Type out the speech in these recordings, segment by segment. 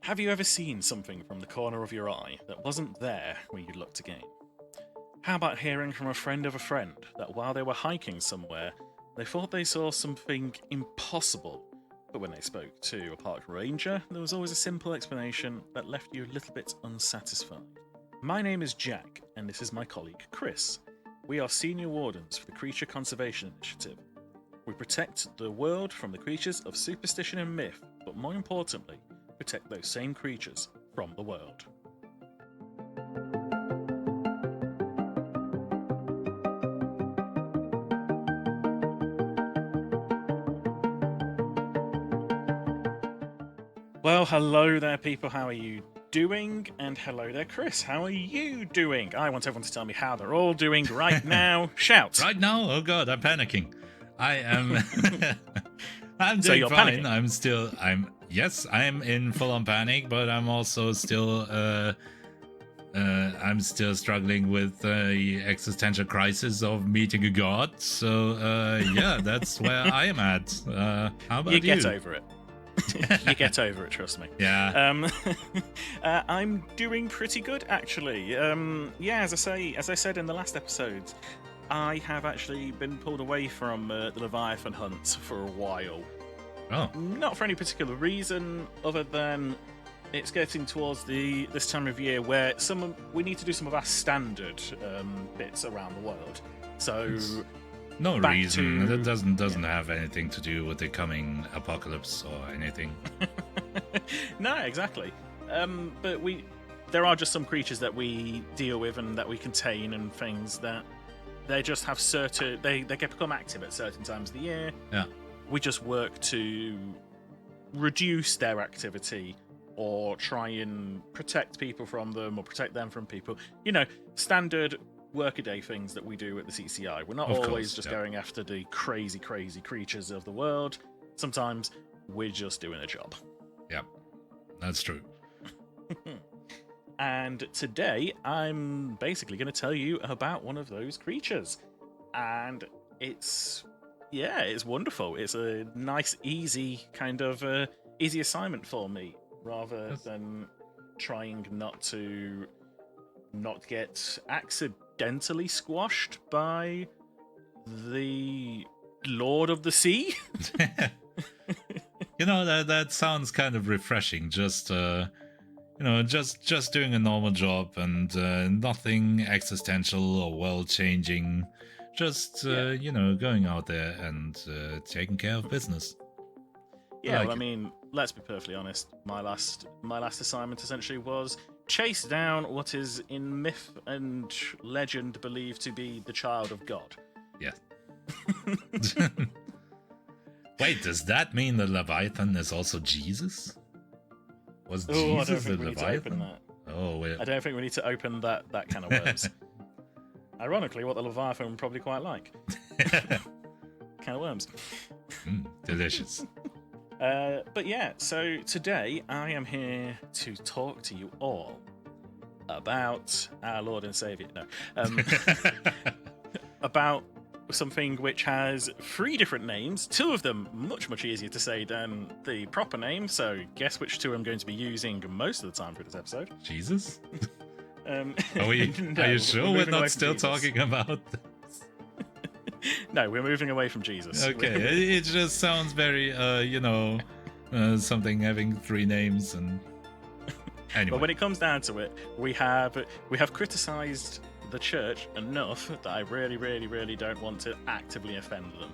Have you ever seen something from the corner of your eye that wasn't there when you looked again? How about hearing from a friend of a friend that while they were hiking somewhere, they thought they saw something impossible, but when they spoke to a park ranger, there was always a simple explanation that left you a little bit unsatisfied. My name is Jack, and this is my colleague Chris. We are senior wardens for the Creature Conservation Initiative. We protect the world from the creatures of superstition and myth, but more importantly, protect those same creatures from the world. Well, hello there, people. How are you doing? And hello there, Chris. How are you doing? I want everyone to tell me how they're all doing right now. Shout. Right now? Oh god, I'm panicking. I am I'm So doing you're fine. panicking? Yes, I'm in full on panic, but I'm also still I'm still struggling with the existential crisis of meeting a god. So yeah, that's where I am at. How about you? You get over it. You get over it, trust me. Yeah. I'm doing pretty good, actually. Yeah, as I said in the last episode, I have actually been pulled away from the Leviathan hunt for a while. Oh. Not for any particular reason, other than it's getting towards this time of year where we need to do some of our standard bits around the world. So. No back reason. to- That doesn't have anything to do with the coming apocalypse or anything. No, exactly. But there are just some creatures that we deal with and that we contain, and things that they just have they become active at certain times of the year. Yeah. We just work to reduce their activity or try and protect people from them or protect them from people. You know, standard workaday things that we do at the CCI. We're not Of always course, just yeah. going after the crazy creatures of the world. Sometimes we're just doing a job. Yeah. That's true. And today I'm basically going to tell you about one of those creatures. And it's wonderful. It's a nice, easy kind of easy assignment for me, rather than trying not get accidentally squashed by the Lord of the Sea. You know, that sounds kind of refreshing. Just just doing a normal job and nothing existential or world changing. Just going out there and taking care of business. Yeah, Like well, I it. mean, let's be perfectly honest. My last assignment essentially was chase down what is in myth and legend believed to be the child of God. Yeah. Wait, does that mean the Leviathan is also Jesus? Was Oh, I don't Jesus the think we need to open Leviathan? that. Oh, wait. I don't think we need to open that kind of worms. Ironically, what the Leviathan would probably quite like. Can of worms. Delicious. But yeah, so today I am here to talk to you all about our Lord and Saviour. No. About something which has 3 different names, 2 of them much, much easier to say than the proper name, so guess which 2 I'm going to be using most of the time for this episode. Jesus? No, Are you sure we're moving away not from still Jesus. talking about No, we're moving away from Jesus. Okay, it just sounds very, something having 3 names and... Anyway. But when it comes down to it, we have criticised the church enough that I really, really, really don't want to actively offend them.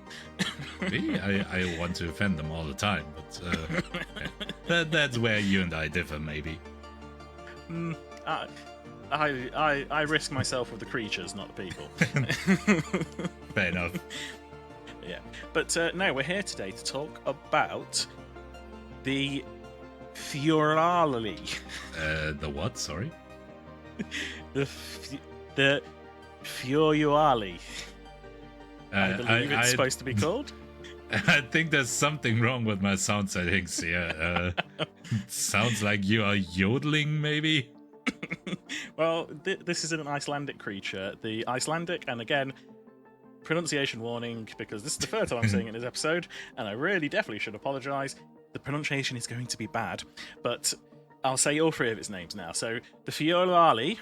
Me? I want to offend them all the time, but that's where you and I differ, maybe. I risk myself with the creatures, not the people. Fair enough. Yeah, but no, we're here today to talk about the Fiorali. The what? Sorry? The Fiorali. I believe it's supposed to be called. I think there's something wrong with my sound settings here. Sounds like you are yodeling, maybe? Well, this is an Icelandic creature. The Icelandic, and again, pronunciation warning, because this is the third time I'm saying it in this episode, and I really definitely should apologise. The pronunciation is going to be bad, but I'll say all three of its names now. So the shoreladdies,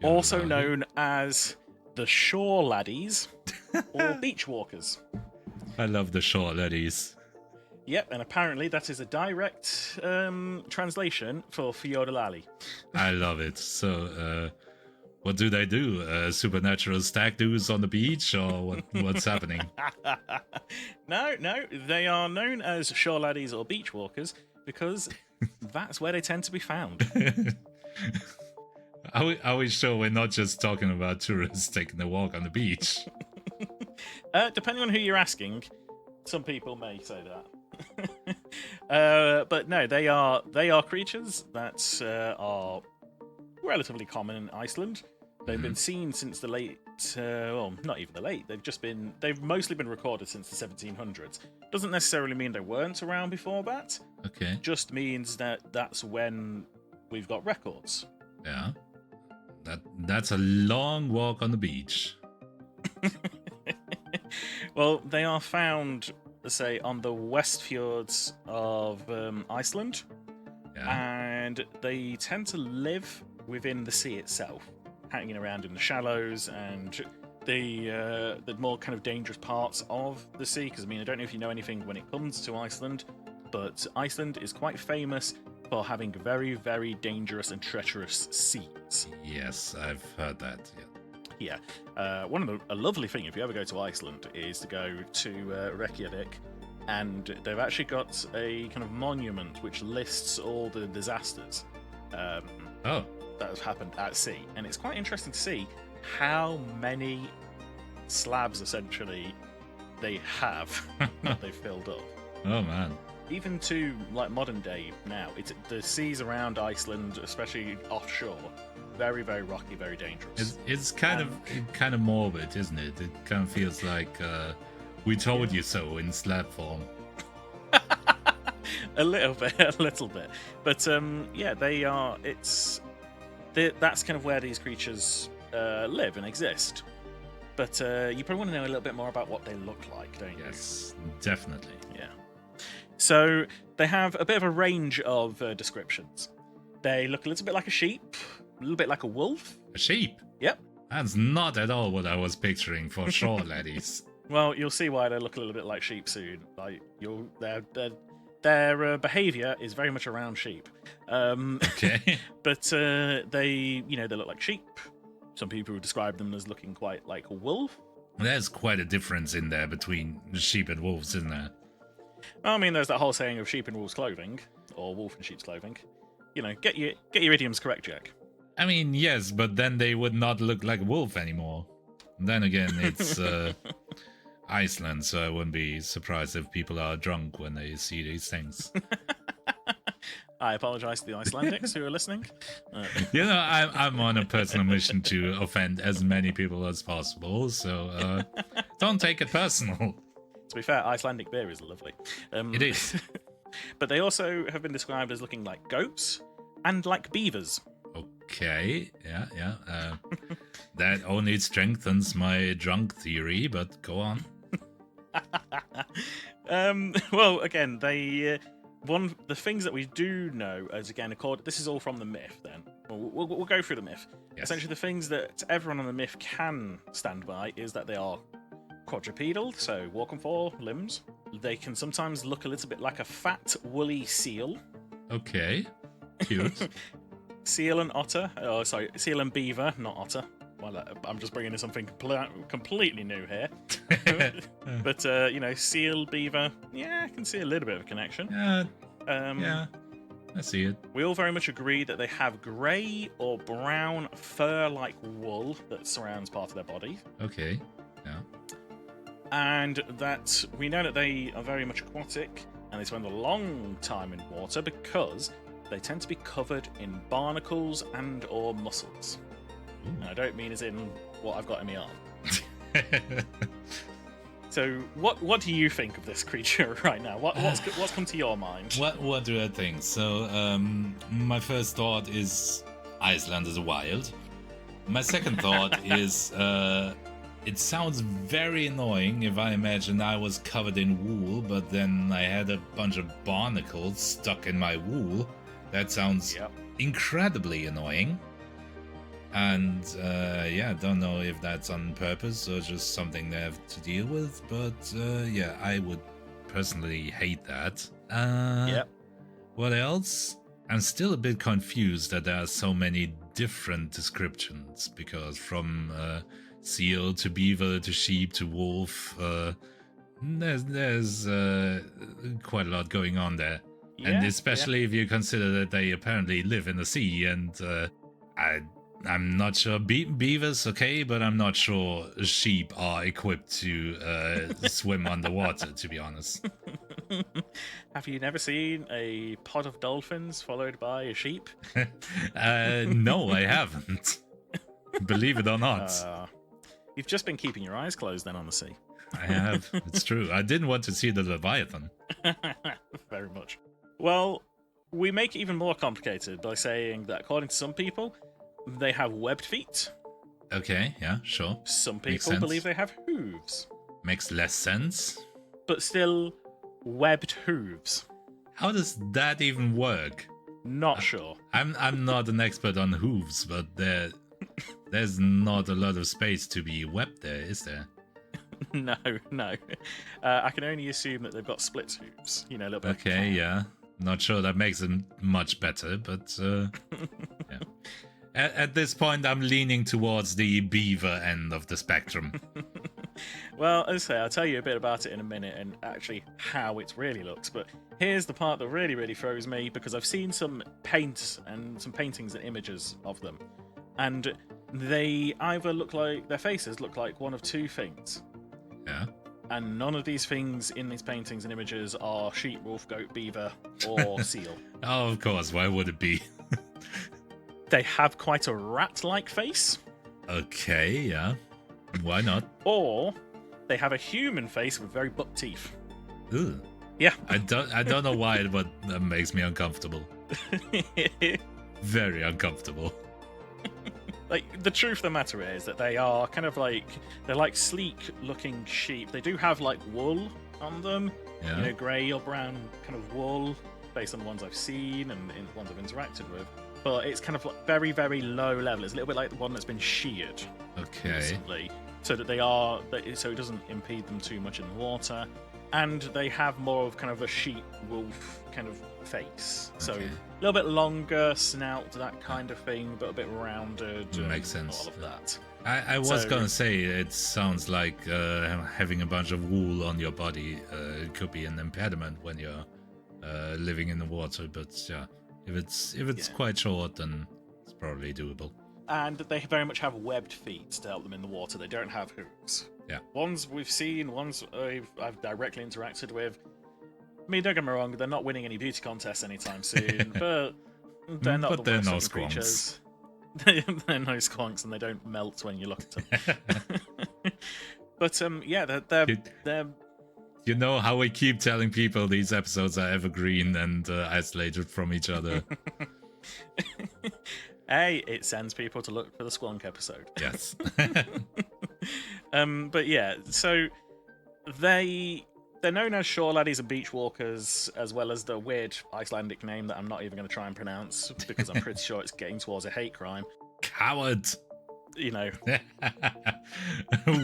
also Shoreladdies. known as the shoreladdies or beach walkers. I love the shoreladdies. Yep, and apparently that is a direct translation for Fiorilali. I love it. So, what do they do? Supernatural stag do's on the beach, or what's happening? No, they are known as shoreladdies or beach walkers because that's where they tend to be found. Are we sure we're not just talking about tourists taking a walk on the beach? Depending on who you're asking, some people may say that. But no, they are creatures that are relatively common in Iceland. They've been seen since the late, well, not even the late. They've mostly been recorded since the 1700s. Doesn't necessarily mean they weren't around before that. Okay. Just means that that's when we've got records. Yeah. That's a long walk on the beach. Well, they are found, say, on the west fjords of Iceland, and they tend to live within the sea itself, hanging around in the shallows and the more kind of dangerous parts of the sea. Because I mean, I don't know if you know anything when it comes to Iceland, but Iceland is quite famous for having very, very dangerous and treacherous seas. Yes, I've heard that. Yeah. Yeah. A lovely thing, if you ever go to Iceland, is to go to Reykjavik, and they've actually got a kind of monument which lists all the disasters that have happened at sea. And it's quite interesting to see how many slabs, essentially, they have that they've filled up. Oh, man. Even to like modern day now, the seas around Iceland, especially offshore, very, very rocky, very dangerous. It's kind of morbid, isn't it? It kind of feels like we told you so in slab form. a little bit. But yeah, they are. That's kind of where these creatures live and exist. But you probably want to know a little bit more about what they look like, don't you? Yes, definitely. Yeah. So they have a bit of a range of descriptions. They look a little bit like a sheep, a little bit like a wolf. A sheep? Yep. That's not at all what I was picturing for sure, laddies. Well, you'll see why they look a little bit like sheep soon. Like their behaviour is very much around sheep. Okay. But they look like sheep. Some people describe them as looking quite like a wolf. There's quite a difference in there between sheep and wolves, isn't there? I mean, there's that whole saying of sheep in wolf's clothing, or wolf in sheep's clothing. You know, get your idioms correct, Jack. I mean, yes, but then they would not look like a wolf anymore. Then again, it's Iceland, so I wouldn't be surprised if people are drunk when they see these things. I apologise to the Icelandics who are listening. You know, I'm on a personal mission to offend as many people as possible, so don't take it personal. To be fair, Icelandic beer is lovely. It is. But they also have been described as looking like goats and like beavers. Okay, yeah. That only strengthens my drunk theory, but go on. Well, again, the things that we do know as, again, this is all from the myth. Then we'll go through the myth. Yes. Essentially, the things that everyone on the myth can stand by is that they are quadrupedal, so walk on four limbs. They can sometimes look a little bit like a fat, woolly seal. Okay, cute. Seal and otter. Oh, sorry, seal and beaver, not otter. Well, I'm just bringing in something completely new here. But, seal, beaver, yeah, I can see a little bit of a connection. Yeah, I see it. We all very much agree that they have grey or brown fur-like wool that surrounds part of their body. Okay, yeah. And that we know that they are very much aquatic, and they spend a long time in water because they tend to be covered in barnacles and or mussels. And I don't mean as in what I've got in my arm. So, what do you think of this creature right now? What's come to your mind? What do I think? So, my first thought is Iceland is wild. My second thought is it sounds very annoying if I imagine I was covered in wool, but then I had a bunch of barnacles stuck in my wool. That sounds Yep. incredibly annoying. And yeah, don't know if that's on purpose or just something they have to deal with. But yeah, I would personally hate that. Yep. What else? I'm still a bit confused that there are so many different descriptions, because from seal to beaver to sheep to wolf, there's quite a lot going on there. And Yeah. especially if you consider that they apparently live in the sea, and I'm not sure beavers, okay, but I'm not sure sheep are equipped to swim underwater, to be honest. Have you never seen a pod of dolphins followed by a sheep? No, I haven't. Believe it or not. You've just been keeping your eyes closed then on the sea. I have. It's true. I didn't want to see the Leviathan. Very much. Well, we make it even more complicated by saying that according to some people, they have webbed feet. Okay, yeah, sure. Some Makes people sense. believe they have hooves. Makes less sense. But still, webbed hooves. How does that even work? Not sure. I'm not an expert on hooves, but there's not a lot of space to be webbed there, is there? No. I can only assume that they've got split hooves. You know, a little bit. Okay, yeah. Not sure that makes them much better, but yeah. At this point, I'm leaning towards the beaver end of the spectrum. Well, as I say, I'll tell you a bit about it in a minute and actually how it really looks. But here's the part that really, really throws me, because I've seen some paints and some paintings and images of them. And they either look like, their faces look like one of two things. Yeah. And none of these things in these paintings and images are sheep, wolf, goat, beaver, or seal. Oh, of course. Why would it be? They have quite a rat-like face. Okay, yeah. Why not? Or they have a human face with very buck teeth. Ooh. Yeah. I don't know why, but that makes me uncomfortable. Very uncomfortable. Like, the truth of the matter is that they are kind of like, they're like sleek-looking sheep. They do have like wool on them, Yeah. you know, grey or brown kind of wool, based on the ones I've seen and the ones I've interacted with. But it's kind of like very, very low level. It's a little bit like the one that's been sheared Okay. recently, so that so it doesn't impede them too much in the water. And they have more of kind of a sheep wolf kind of face. So Okay. a little bit longer snout, that kind of thing, but a bit rounded. and Makes sense. All of that. I was So- gonna say, it sounds like having a bunch of wool on your body could be an impediment when you're living in the water, but yeah, if it's Yeah. quite short, then it's probably doable. And they very much have webbed feet to help them in the water. They don't have hooves. Yeah. Ones we've seen, ones I've directly interacted with. I mean, don't get me wrong, they're not winning any beauty contests anytime soon, but they're not But the they're worst no looking squonks. creatures. They're no squonks, and they don't melt when you look at them. But yeah, they're You know how we keep telling people these episodes are evergreen and isolated from each other? A, it sends people to look for the squonk episode. Yes. But yeah, so they're known as shoreladdies and beach walkers, as well as the weird Icelandic name that I'm not even going to try and pronounce, because I'm pretty sure it's getting towards a hate crime. Coward! You know,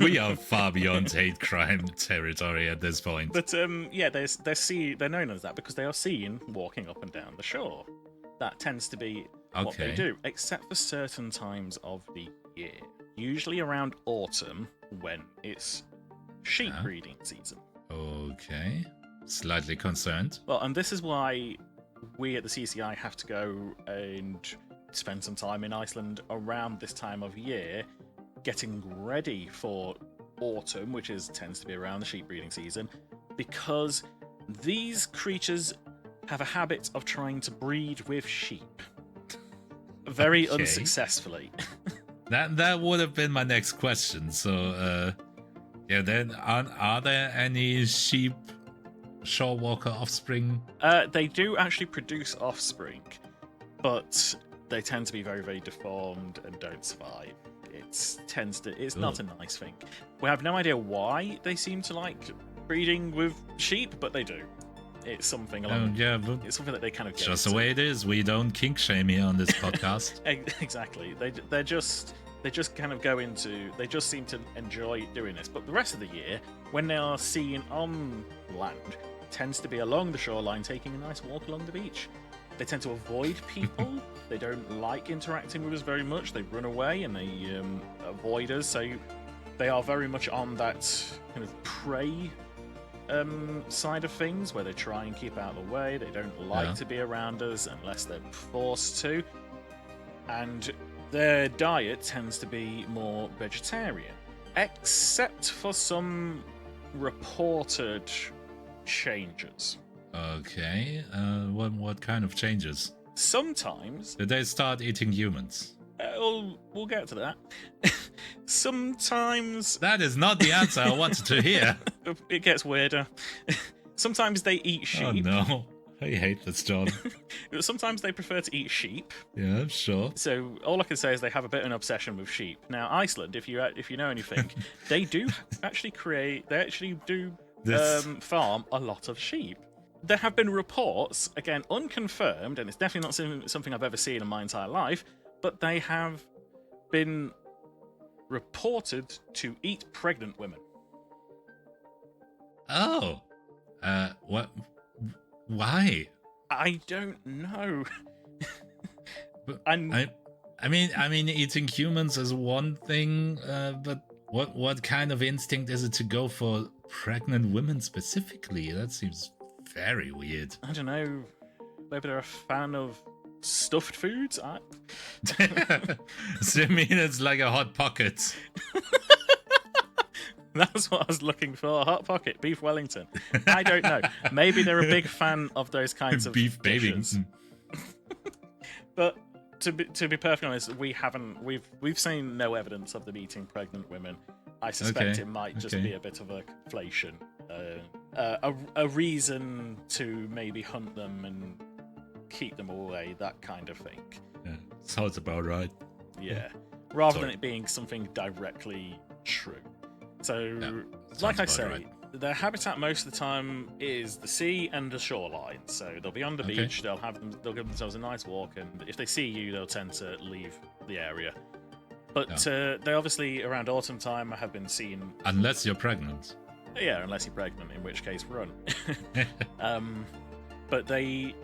We are far beyond hate crime territory at this point. but yeah, they're known as that because they are seen walking up and down the shore. That tends to be what they Okay. do, except for certain times of the year. Usually around autumn, when it's sheep Yeah. breeding season. Okay. Slightly concerned. Well, and this is why we at the CCI have to go and spend some time in Iceland around this time of year, getting ready for autumn, which tends to be around the sheep breeding season, because these creatures have a habit of trying to breed with sheep. Very Okay. unsuccessfully. That would have been my next question. So, yeah, then are there any sheep shorewalker offspring? They do actually produce offspring, but they tend to be very, very deformed and don't survive. It's not a nice thing. We have no idea why they seem to like breeding with sheep, but they do. It's something along. Yeah, but It's something that they kind of get just into. the way it is. We don't kink shame here on this podcast. Exactly. They just kind of go into. They just seem to enjoy doing this. But the rest of the year, when they are seen on land, tends to be along the shoreline, taking a nice walk along the beach. They tend to avoid people. They don't like interacting with us very much. They run away and they avoid us. So they are very much on that kind of prey side of things, where they try and keep out of the way. They don't like to be around us unless they're forced to. And their diet tends to be more vegetarian, except for some reported changes. Okay. What kind of changes? Sometimes Did they start eating humans? we'll get to that. Sometimes That is not the answer I wanted to hear. it gets weirder. Sometimes they eat sheep. Oh no. I hate this, John. Sometimes they prefer to eat sheep. Yeah, sure. So all I can say is they have a bit of an obsession with sheep. Now, Iceland, if you know anything, they do actually farm a lot of sheep. There have been reports, again unconfirmed, and it's definitely not something I've ever seen in my entire life, but they have been reported to eat pregnant women. Oh. What? Why? I don't know. But And I mean, eating humans is one thing, but what kind of instinct is it to go for pregnant women specifically? That seems very weird. I don't know. Maybe they're a fan of stuffed foods. So you mean it's like a hot pocket? That's what I was looking for. Hot pocket, beef Wellington. I don't know. Maybe they're a big fan of those kinds of beef baby. dishes. But to be perfectly honest, we've seen no evidence of them eating pregnant women. I suspect it might just be a bit of a conflation, a reason to maybe hunt them and keep them away, that kind of thing. Yeah, sounds about right. Yeah, rather than it being something directly true. So, like I say, their habitat most of the time is the sea and the shoreline. So they'll be on the beach, they'll give themselves a nice walk, and if they see you, they'll tend to leave the area. But they obviously, around autumn time, have been seen. Unless you're pregnant. Yeah, unless you're pregnant, in which case run. But they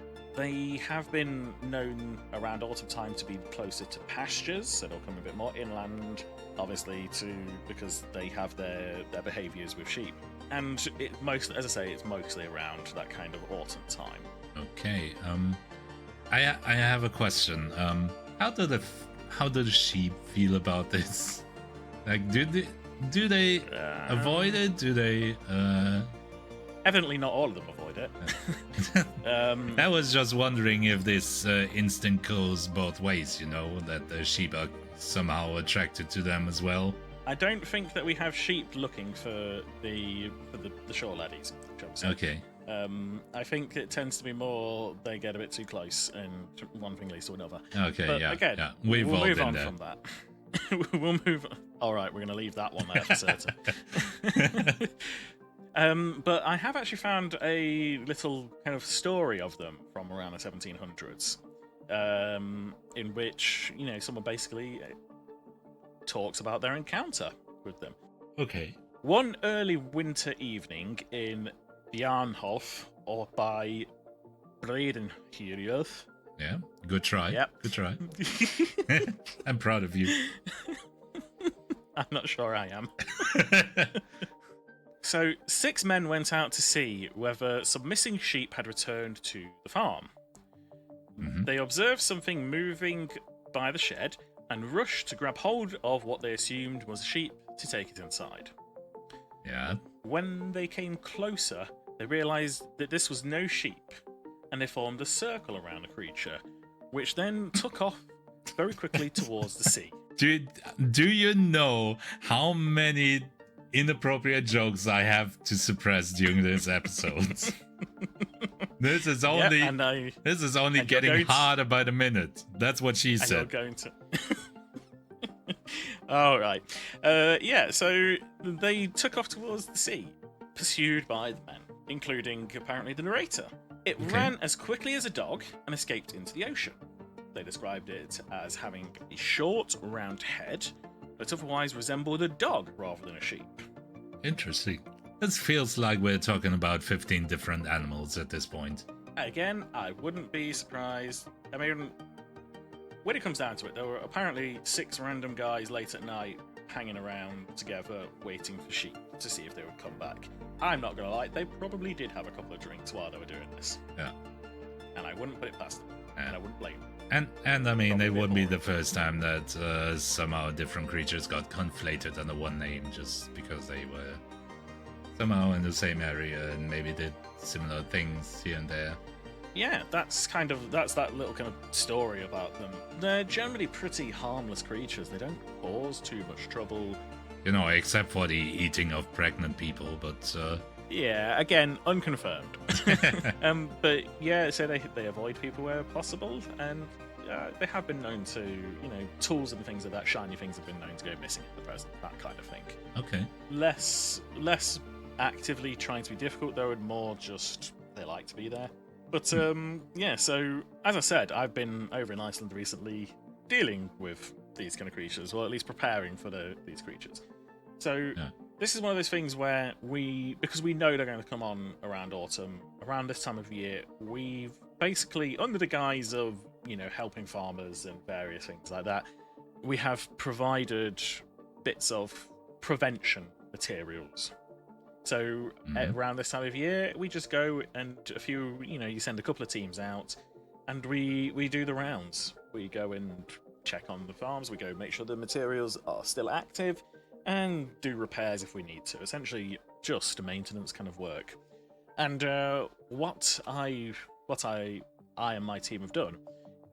have been known around autumn time to be closer to pastures, so they'll come a bit more inland, obviously, because they have their behaviours with sheep. And as I say, it's mostly around that kind of autumn time. Okay. I have a question. How do the sheep feel about this? Like, do they avoid it? Do they? Evidently, not all of them avoid it. I was just wondering if this instinct goes both ways. You know, that the sheep are somehow attracted to them as well. I don't think that we have sheep looking for the shoreladdies. Okay. I think it tends to be more they get a bit too close, and one thing leads to another. Okay, but again, yeah. We'll move on there. from that. We'll move. All right, we're going to leave that one there for certain. But I have actually found a little kind of story of them from around the 1700s, in which someone basically talks about their encounter with them. Okay. One early winter evening in Bjarnhof, or by Bredenhyrjöf. Yeah, good try. Yep. Good try. I'm proud of you. I'm not sure I am. So, 6 men went out to see whether some missing sheep had returned to the farm. Mm-hmm. They observed something moving by the shed and rushed to grab hold of what they assumed was a sheep to take it inside. Yeah. When they came closer, they realised that this was no sheep, and they formed a circle around the creature, which then took off very quickly towards the sea. Do you know how many inappropriate jokes I have to suppress during this episode? This is only getting harder by the minute. That's what she said. You're going to. All right. So they took off towards the sea, pursued by the men. including apparently the narrator. It Okay. ran as quickly as a dog and escaped into the ocean. They described it as having a short, round head, but otherwise resembled a dog rather than a sheep. Interesting. This feels like we're talking about 15 different animals at this point. Again, I wouldn't be surprised. I mean, when it comes down to it, there were apparently 6 random guys late at night hanging around together waiting for sheep to see if they would come back. I'm not gonna lie, they probably did have a couple of drinks while they were doing this. Yeah. And I wouldn't put it past them. Yeah. And I wouldn't blame them. And I mean, Probably it a bit wouldn't be more. the first time that somehow different creatures got conflated under one name just because they were somehow in the same area and maybe did similar things here and there. Yeah, that's that little kind of story about them. They're generally pretty harmless creatures. They don't cause too much trouble. You know, except for the eating of pregnant people, but Yeah, again, unconfirmed. But yeah, so they avoid people where possible, and they have been known to, tools and things like that, shiny things have been known to go missing at the present, that kind of thing. okay. Less actively trying to be difficult, though, and more just they like to be there. But yeah, so as I said, I've been over in Iceland recently dealing with these kind of creatures, or at least preparing for these creatures. So Yeah. this is one of those things where because we know they're going to come on around autumn, around this time of year, we've basically, under the guise of, helping farmers and various things like that, we have provided bits of prevention materials. So around this time of year, we just go and you send a couple of teams out, and we do the rounds. We go and check on the farms. We go make sure the materials are still active, and do repairs if we need to. Essentially, just maintenance kind of work. And what I and my team have done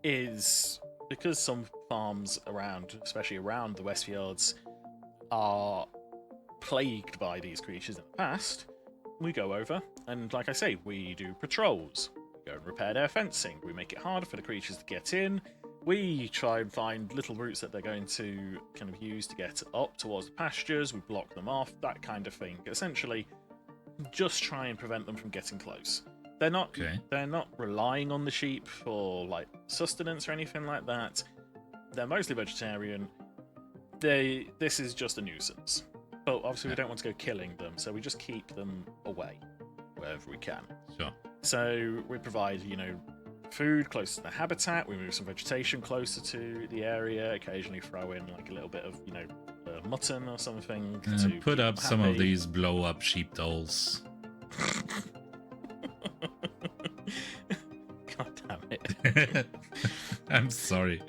is, because some farms around, especially around the Westfjords, are plagued by these creatures in the past, we go over and, like I say, we do patrols. We go and repair their fencing. We make it harder for the creatures to get in. We try and find little routes that they're going to kind of use to get up towards the pastures. We block them off, that kind of thing. Essentially, just try and prevent them from getting close. They're not relying on the sheep for like sustenance or anything like that. They're mostly vegetarian. This is just a nuisance. But obviously we don't want to go killing them, so we just keep them away wherever we can. Sure. So we provide, food close to the habitat. We move some vegetation closer to the area. Occasionally throw in like a little bit of, mutton or something. To Put keep up them some of happy. these blow-up sheep dolls. God damn it. I'm sorry.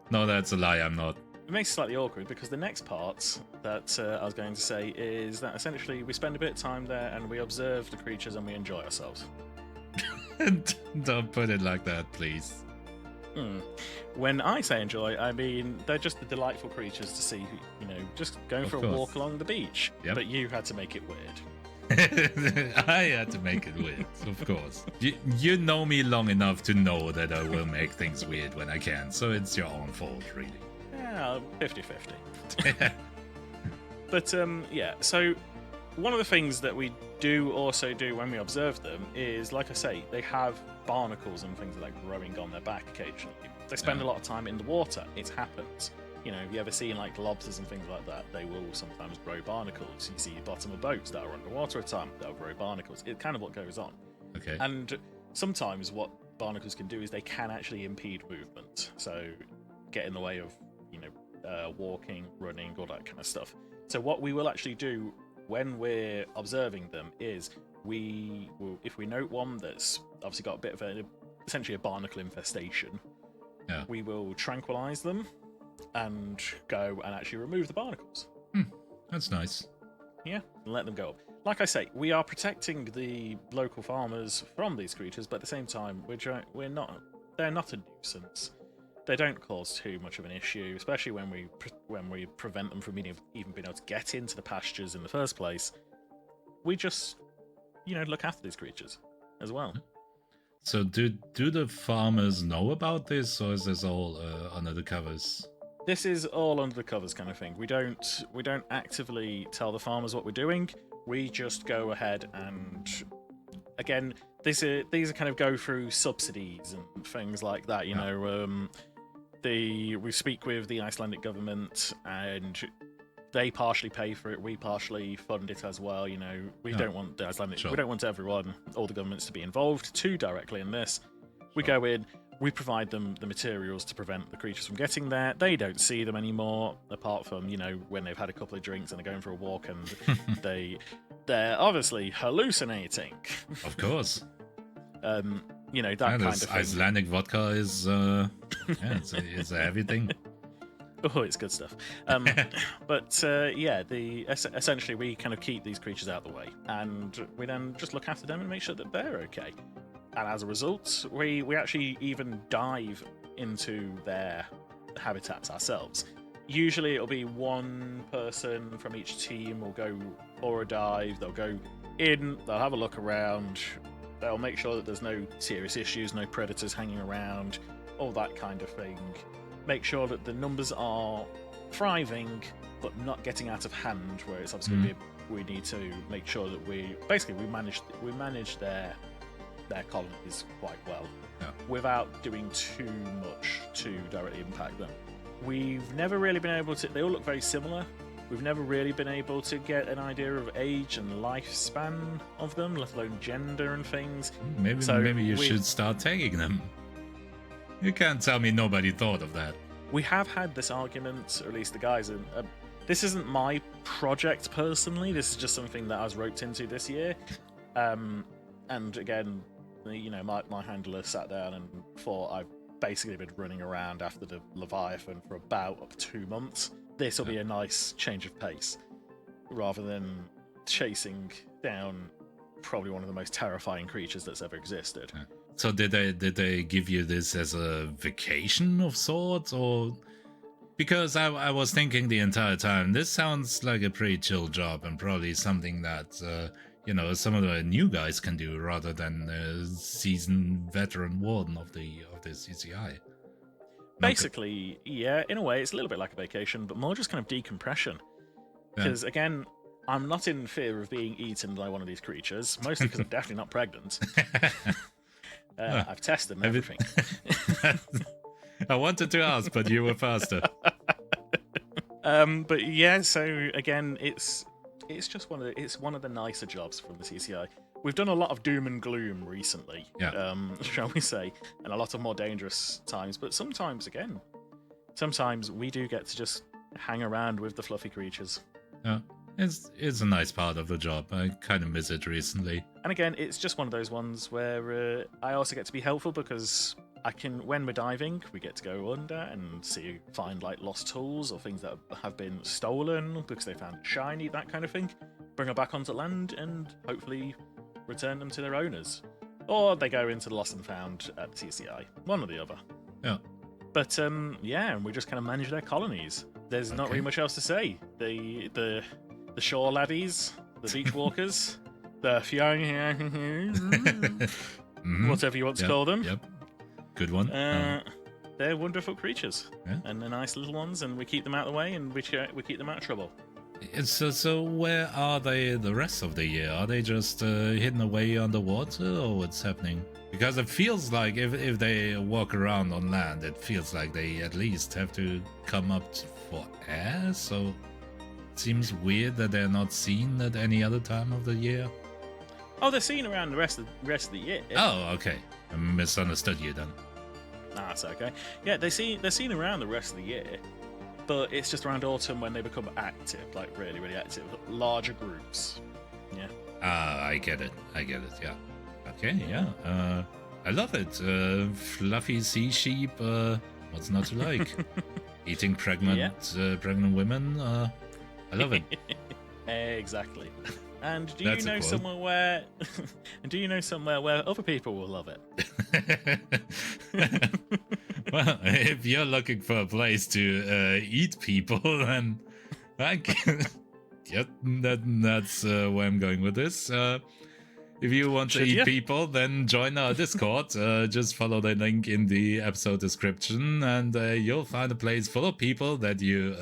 No, that's a lie. I'm not. It makes it slightly awkward because the next part that I was going to say is that essentially we spend a bit of time there and we observe the creatures and we enjoy ourselves. Don't put it like that, please. When I say enjoy, I mean they're just the delightful creatures to see, just going Of for a course. walk along the beach. Yep. But you had to make it weird. I had to make it weird, of course. You know me long enough to know that I will make things weird when I can, so it's your own fault, really. Yeah, 50-50. But yeah, so one of the things that we also do when we observe them is, like I say, they have barnacles and things like that growing on their back occasionally. They spend a lot of time in the water. It happens. Have you ever seen like lobsters and things like that? They will sometimes grow barnacles. You see the bottom of boats that are underwater at a time, they'll grow barnacles. It's kind of what goes on. Okay. And sometimes what barnacles can do is they can actually impede movement. So get in the way of, walking, running, all that kind of stuff. So what we will actually do when we're observing them is if we note one that's obviously got a bit of essentially a barnacle infestation, we will tranquilize them and go and actually remove the barnacles. That's nice. Yeah, and let them go up. Like I say, we are protecting the local farmers from these creatures, but at the same time, they're not a nuisance. They don't cause too much of an issue, especially when we prevent them from even being able to get into the pastures in the first place. We just, look after these creatures as well. So do the farmers know about this, or is this all under the covers? This is all under the covers kind of thing. We don't actively tell the farmers what we're doing. We just go ahead and, again, these are kind of go through subsidies and things like that. You know, we speak with the Icelandic government, and they partially pay for it. We partially fund it as well. You know, we don't want the Icelandic, we don't want everyone, all the governments, to be involved too directly in this. We go in, we provide them the materials to prevent the creatures from getting there. They don't see them anymore, apart from, you know, when they've had a couple of drinks and they're going for a walk and they're obviously hallucinating. Of course. You know, that kind of thing. Icelandic vodka is it's everything. Oh, it's good stuff. But yeah, essentially we kind of keep these creatures out of the way, and we then just look after them and make sure that they're okay. And as a result, we actually even dive into their habitats ourselves. Usually it'll be one person from each team will go for a dive, they'll go in, they'll have a look around, they'll make sure that there's no serious issues, no predators hanging around, all that kind of thing. Make sure that the numbers are thriving, but not getting out of hand, where it's obviously we need to make sure that we manage their colonies quite well, without doing too much to directly impact them. We've never really been able to, they all look very similar, we've never really been able to get an idea of age and lifespan of them, let alone gender and things. Maybe you should start tagging them. You can't tell me nobody thought of that. We have had this argument, or at least the guys, this isn't my project personally, this is just something that I was roped into this year. And again, you know, my handler sat down and thought, I've basically been running around after the Leviathan for about up to 2 months. This will be a nice change of pace, rather than chasing down probably one of the most terrifying creatures that's ever existed. So did they give you this as a vacation of sorts, or because I was thinking the entire time, this sounds like a pretty chill job and probably something that you know, some of the new guys can do rather than a seasoned veteran warden of the CCI. Basically, yeah, in a way, it's a little bit like a vacation, but more just kind of decompression. Because again, I'm not in fear of being eaten by one of these creatures, mostly because I'm definitely not pregnant. I've tested and everything. I wanted to ask, but you were faster. But yeah, so again, it's just one of the nicer jobs from the CCI. We've done a lot of doom and gloom recently, shall we say, and a lot of more dangerous times. But sometimes we do get to just hang around with the fluffy creatures. Yeah, it's a nice part of the job. I kind of miss it recently. And again, it's just one of those ones where I also get to be helpful because when we're diving, we get to go under and find like lost tools or things that have been stolen because they found shiny, that kind of thing. Bring them back onto land and hopefully return them to their owners. Or they go into the lost and found at the CCI. One or the other. Yeah. But yeah, and we just kind of manage their colonies. There's not really much else to say. The shore laddies, the beach walkers, the whatever you want to call them. Yep. Good one. They're wonderful creatures, and they're nice little ones, and we keep them out of the way, and we keep them out of trouble. So where are they the rest of the year? Are they just hidden away underwater, or what's happening? Because it feels like if they walk around on land, it feels like they at least have to come up for air. So it seems weird that they're not seen at any other time of the year. Oh, they're seen around the rest of the year. Oh, okay. I misunderstood you then. Nah, that's okay. Yeah, they're seen around the rest of the year, but it's just around autumn when they become active, like really, really active, larger groups. Yeah. I get it. Yeah. Okay. Yeah. I love it. Fluffy sea sheep. What's not to like? Eating pregnant women. I love it. Exactly. And do you know somewhere where other people will love it? Well, if you're looking for a place to eat people, then that's where I'm going with this. If you want to eat people, then join our Discord. Just follow the link in the episode description, and you'll find a place full of people that you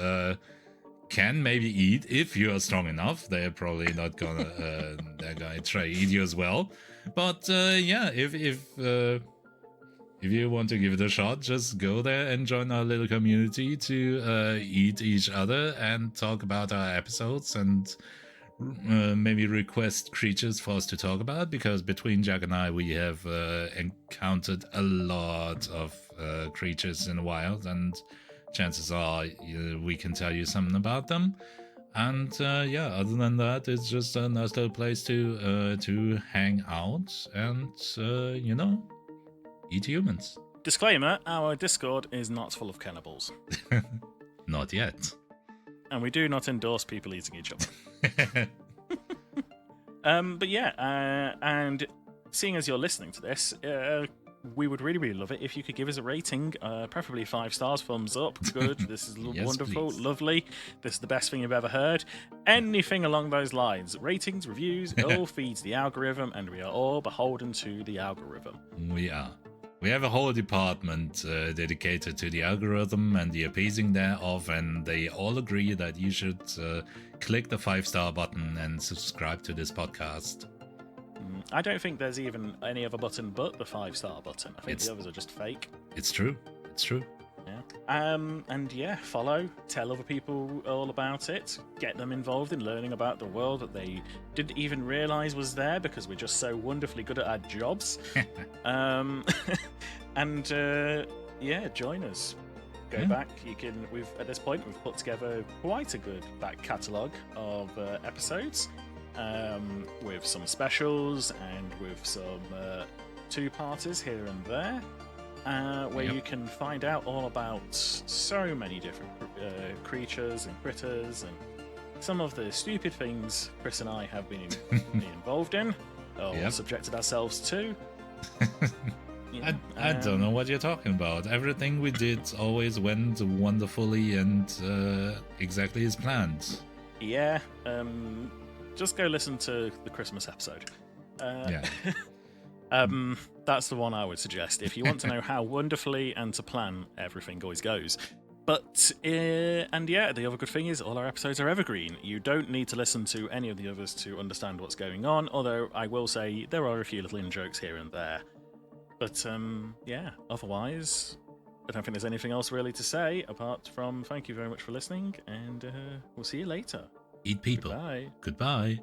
can maybe eat if you are strong enough. They're probably not gonna they're gonna try eat you as well. But yeah, if you want to give it a shot, just go there and join our little community to eat each other and talk about our episodes and maybe request creatures for us to talk about, because between Jack and I, we have encountered a lot of creatures in the wild, and chances are we can tell you something about them. And yeah, other than that, it's just a nice little place to hang out and eat humans. Disclaimer, our Discord is not full of cannibals. Not yet. And we do not endorse people eating each other. But yeah, and seeing as you're listening to this, we would really, really love it if you could give us a rating, preferably 5 stars, thumbs up, good, this is Yes, wonderful, please. lovely, this is the best thing you've ever heard. Anything along those lines. Ratings, reviews, it all feeds the algorithm, and we are all beholden to the algorithm. We are. We have a whole department dedicated to the algorithm and the appeasing thereof, and they all agree that you should click the 5-star button and subscribe to this podcast. I don't think there's even any other button but the 5-star button. I think the others are just fake. It's true. It's true. Yeah. And yeah, follow, tell other people all about it, get them involved in learning about the world that they didn't even realize was there because we're just so wonderfully good at our jobs. And yeah, join us. Go back. At this point we've put together quite a good back catalogue of episodes, with some specials and with some 2-parters here and there. Where you can find out all about so many different creatures and critters and some of the stupid things Chris and I have been involved in or subjected ourselves to. I don't know what you're talking about. Everything we did always went wonderfully and exactly as planned. Yeah, just go listen to the Christmas episode. That's the one I would suggest if you want to know how wonderfully and to plan everything always goes. But and yeah, the other good thing is all our episodes are evergreen. You don't need to listen to any of the others to understand what's going on, although I will say there are a few little in-jokes here and there. But yeah, otherwise I don't think there's anything else really to say apart from thank you very much for listening, and we'll see you later. Eat people. Goodbye. Goodbye.